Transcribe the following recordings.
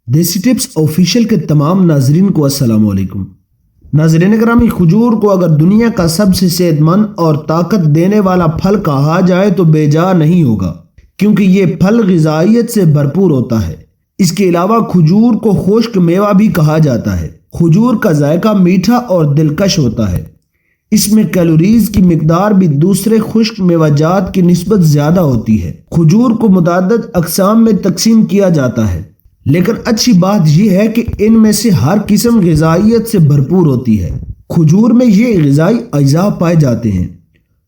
دیسی tips official کے تمام ناظرین کو السلام علیکم۔ ناظرین گرامی، کھجور کو اگر دنیا کا سب سے صحت مند اور طاقت دینے والا پھل کہا جائے تو بے جا نہیں ہوگا، کیونکہ یہ پھل غذائیت سے بھرپور ہوتا ہے۔ اس کے علاوہ کھجور کو خشک میوہ بھی کہا جاتا ہے۔ کھجور کا ذائقہ میٹھا اور دلکش ہوتا ہے۔ اس میں کیلوریز کی مقدار بھی دوسرے خشک میوہ جات کی نسبت زیادہ ہوتی ہے۔ کھجور کو متعدد اقسام میں تقسیم کیا جاتا ہے، لیکن اچھی بات یہ ہے کہ ان میں سے ہر قسم غذائیت سے بھرپور ہوتی ہے۔ کھجور میں یہ غذائی اجزاء پائے جاتے ہیں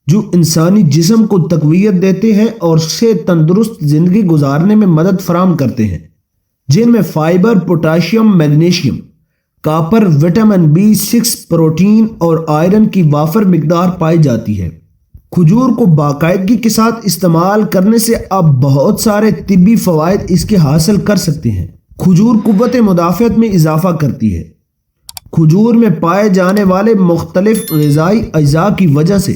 جو انسانی جسم کو تقویت دیتے ہیں اور صحت تندرست زندگی گزارنے میں مدد فراہم کرتے ہیں، جن میں fibre, potassium, magnesium, copper, vitamin B6، protein اور آئرن کی وافر مقدار پائی جاتی ہے۔ کھجور کو باقاعدگی کے ساتھ استعمال کرنے سے آپ بہت سارے طبی فوائد اس کے حاصل کر سکتے ہیں۔ کھجور قوت مدافعت میں اضافہ کرتی ہے۔ کھجور میں پائے جانے والے مختلف غذائی اجزاء کی وجہ سے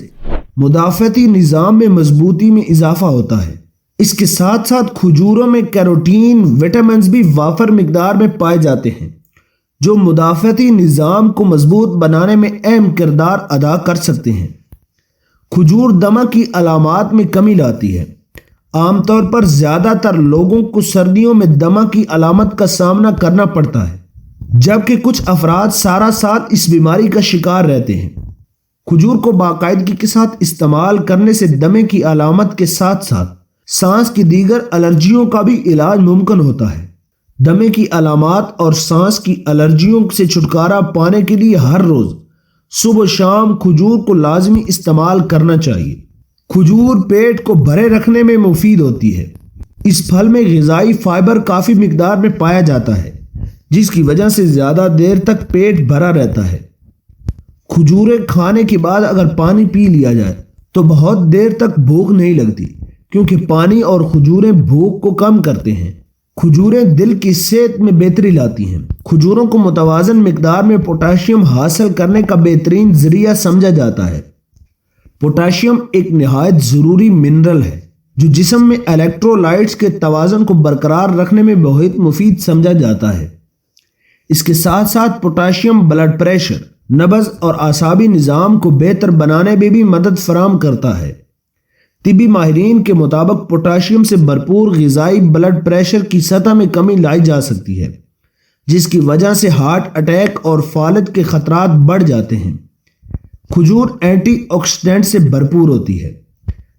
مدافعتی نظام میں مضبوطی میں اضافہ ہوتا ہے۔ اس کے ساتھ ساتھ کھجوروں میں کیروٹین، وٹامنز بھی وافر مقدار میں پائے جاتے ہیں، جو مدافعتی نظام کو مضبوط بنانے میں اہم کردار ادا کر سکتے ہیں۔ کھجور دمہ کی علامات میں کمی لاتی ہے۔ عام طور پر زیادہ تر لوگوں کو سردیوں میں دمہ کی علامت کا سامنا کرنا پڑتا ہے، جبکہ کچھ افراد سارا سال اس بیماری کا شکار رہتے ہیں۔ کھجور کو باقاعدگی کے ساتھ استعمال کرنے سے دمے کی علامت کے ساتھ ساتھ سانس کی دیگر الرجیوں کا بھی علاج ممکن ہوتا ہے۔ دمے کی علامات اور سانس کی الرجیوں سے چھٹکارا پانے کے لیے ہر روز صبح و شام کھجور کو لازمی استعمال کرنا چاہیے۔ کھجور پیٹ کو بھرے رکھنے میں مفید ہوتی ہے۔ اس پھل میں غذائی فائبر کافی مقدار میں پایا جاتا ہے، جس کی وجہ سے زیادہ دیر تک پیٹ بھرا رہتا ہے۔ کھجوریں کھانے کے بعد اگر پانی پی لیا جائے تو بہت دیر تک بھوک نہیں لگتی، کیونکہ پانی اور کھجوریں بھوک کو کم کرتے ہیں۔ کھجوریں دل کی صحت میں بہتری لاتی ہیں۔ کھجوروں کو متوازن مقدار میں پوٹاشیم حاصل کرنے کا بہترین ذریعہ سمجھا جاتا ہے۔ پوٹاشیم ایک نہایت ضروری منرل ہے جو جسم میں الیکٹرولائٹس کے توازن کو برقرار رکھنے میں بہت مفید سمجھا جاتا ہے۔ اس کے ساتھ ساتھ پوٹاشیم بلڈ پریشر، نبض اور اعصابی نظام کو بہتر بنانے میں بھی مدد فراہم کرتا ہے۔ طبی ماہرین کے مطابق پوٹاشیم سے بھرپور غذائی بلڈ پریشر کی سطح میں کمی لائی جا سکتی ہے، جس کی وجہ سے ہارٹ اٹیک اور فالج کے خطرات بڑھ جاتے ہیں۔ کھجور اینٹی آکسیڈنٹ سے بھرپور ہوتی ہے۔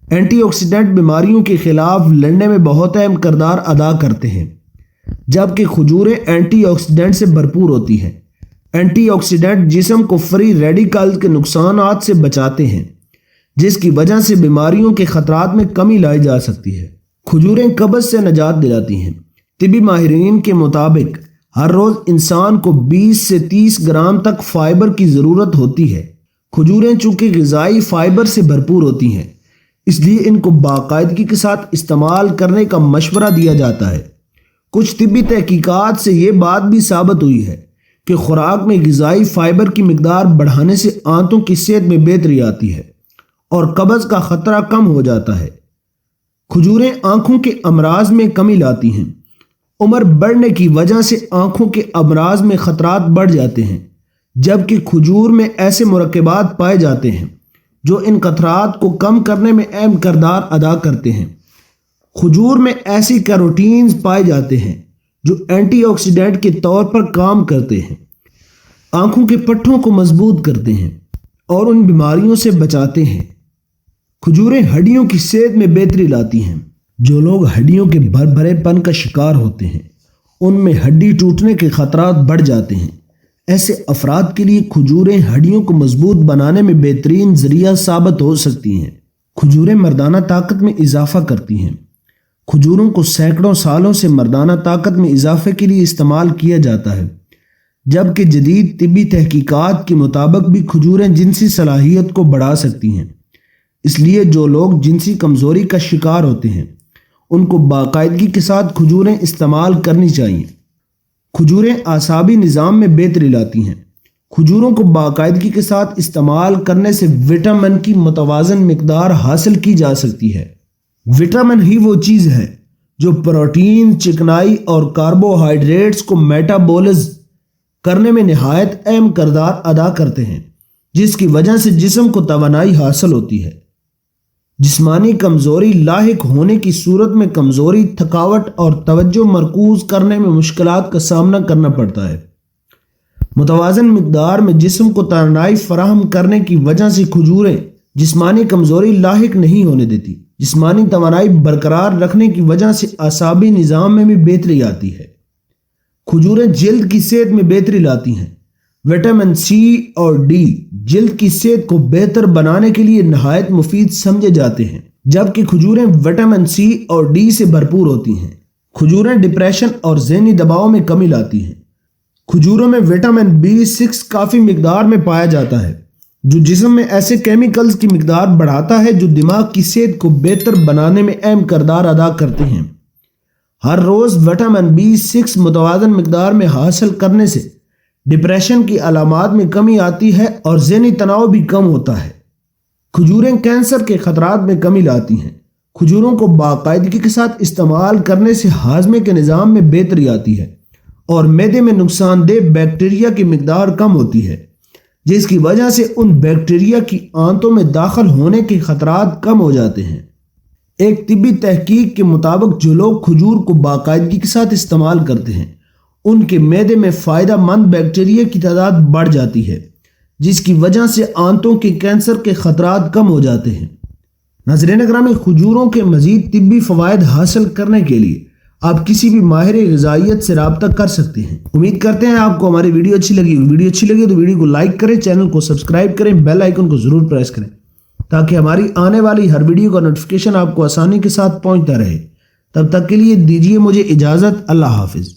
اینٹی آکسیڈنٹ بیماریوں کے خلاف لڑنے میں بہت اہم کردار ادا کرتے ہیں، جبکہ کھجوریں اینٹی آکسیڈنٹ سے بھرپور ہوتی ہیں۔ اینٹی آکسیڈنٹ جسم کو فری ریڈیکل کے نقصانات سے بچاتے ہیں، جس کی وجہ سے بیماریوں کے خطرات میں کمی لائی جا سکتی ہے۔ کھجوریں قبض سے نجات دلاتی ہیں۔ طبی ماہرین کے مطابق ہر روز انسان کو 20 سے 30 گرام تک فائبر کی ضرورت ہوتی ہے۔ کھجوریں چونکہ غذائی فائبر سے بھرپور ہوتی ہیں، اس لیے ان کو باقاعدگی کے ساتھ استعمال کرنے کا مشورہ دیا جاتا ہے۔ کچھ طبی تحقیقات سے یہ بات بھی ثابت ہوئی ہے کہ خوراک میں غذائی فائبر کی مقدار بڑھانے سے آنتوں کی صحت میں بہتری آتی ہے اور قبض کا خطرہ کم ہو جاتا ہے۔ کھجوریں آنکھوں کے امراض میں کمی لاتی ہیں۔ عمر بڑھنے کی وجہ سے آنکھوں کے امراض میں خطرات بڑھ جاتے ہیں، جبکہ کھجور میں ایسے مرکبات پائے جاتے ہیں جو ان خطرات کو کم کرنے میں اہم کردار ادا کرتے ہیں۔ کھجور میں ایسی کیروٹینز پائے جاتے ہیں جو اینٹی آکسیڈنٹ کے طور پر کام کرتے ہیں، آنکھوں کے پٹھوں کو مضبوط کرتے ہیں اور ان بیماریوں سے بچاتے ہیں۔ کھجوریں ہڈیوں کی صحت میں بہتری لاتی ہیں۔ جو لوگ ہڈیوں کے بھرے پن کا شکار ہوتے ہیں، ان میں ہڈی ٹوٹنے کے خطرات بڑھ جاتے ہیں۔ ایسے افراد کے لیے کھجوریں ہڈیوں کو مضبوط بنانے میں بہترین ذریعہ ثابت ہو سکتی ہیں۔ کھجوریں مردانہ طاقت میں اضافہ کرتی ہیں۔ کھجوروں کو سینکڑوں سالوں سے مردانہ طاقت میں اضافے کے لیے استعمال کیا جاتا ہے، جبکہ جدید طبی تحقیقات کے مطابق بھی کھجوریں جنسی صلاحیت کو بڑھا سکتی ہیں۔ اس لیے جو لوگ جنسی کمزوری کا شکار ہوتے ہیں، ان کو باقاعدگی کے ساتھ کھجوریں استعمال کرنی چاہیے۔ کھجوریں اعصابی نظام میں بہتری لاتی ہیں۔ کھجوروں کو باقاعدگی کے ساتھ استعمال کرنے سے وٹامن کی متوازن مقدار حاصل کی جا سکتی ہے۔ وٹامن ہی وہ چیز ہے جو پروٹین، چکنائی اور کاربوہائیڈریٹس کو میٹابولز کرنے میں نہایت اہم کردار ادا کرتے ہیں، جس کی وجہ سے جسم کو توانائی حاصل ہوتی ہے۔ جسمانی کمزوری لاحق ہونے کی صورت میں کمزوری، تھکاوٹ اور توجہ مرکوز کرنے میں مشکلات کا سامنا کرنا پڑتا ہے۔ متوازن مقدار میں جسم کو توانائی فراہم کرنے کی وجہ سے کھجوریں جسمانی کمزوری لاحق نہیں ہونے دیتی۔ جسمانی توانائی برقرار رکھنے کی وجہ سے اعصابی نظام میں بھی بہتری آتی ہے۔ کھجوریں جلد کی صحت میں بہتری لاتی ہیں۔ وٹامن سی اور ڈی جلد کی صحت کو بہتر بنانے کے لیے نہایت مفید سمجھے جاتے ہیں، جبکہ کھجوریں وٹامن سی اور ڈی سے بھرپور ہوتی ہیں۔ کھجوریں ڈپریشن اور ذہنی دباؤ میں کمی لاتی ہیں۔ کھجوروں میں وٹامن B6 کافی مقدار میں پایا جاتا ہے، جو جسم میں ایسے کیمیکلز کی مقدار بڑھاتا ہے جو دماغ کی صحت کو بہتر بنانے میں اہم کردار ادا کرتے ہیں۔ ہر روز وٹامن B6 متوازن مقدار میں حاصل کرنے سے ڈپریشن کی علامات میں کمی آتی ہے اور ذہنی تناؤ بھی کم ہوتا ہے۔ کھجوریں کینسر کے خطرات میں کمی لاتی ہیں۔ کھجوروں کو باقاعدگی کے ساتھ استعمال کرنے سے ہاضمے کے نظام میں بہتری آتی ہے اور معدے میں نقصان دہ بیکٹیریا کی مقدار کم ہوتی ہے، جس کی وجہ سے ان بیکٹیریا کی آنتوں میں داخل ہونے کے خطرات کم ہو جاتے ہیں۔ ایک طبی تحقیق کے مطابق جو لوگ کھجور کو باقاعدگی کے ساتھ استعمال کرتے ہیں، ان کے معدے میں فائدہ مند بیکٹیریا کی تعداد بڑھ جاتی ہے، جس کی وجہ سے آنتوں کے کینسر کے خطرات کم ہو جاتے ہیں۔ ناظرین اکرامی، کھجوروں کے مزید طبی فوائد حاصل کرنے کے لیے آپ کسی بھی ماہر غذائیت سے رابطہ کر سکتے ہیں۔ امید کرتے ہیں آپ کو ہماری ویڈیو اچھی لگی۔ ویڈیو اچھی لگی تو ویڈیو کو لائک کریں، چینل کو سبسکرائب کریں، بیل آئیکن کو ضرور پریس کریں تاکہ ہماری آنے والی ہر ویڈیو کا نوٹیفیکیشن آپ کو آسانی کے ساتھ پہنچتا رہے۔ تب تک کے لیے دیجیے مجھے اجازت۔ اللہ حافظ۔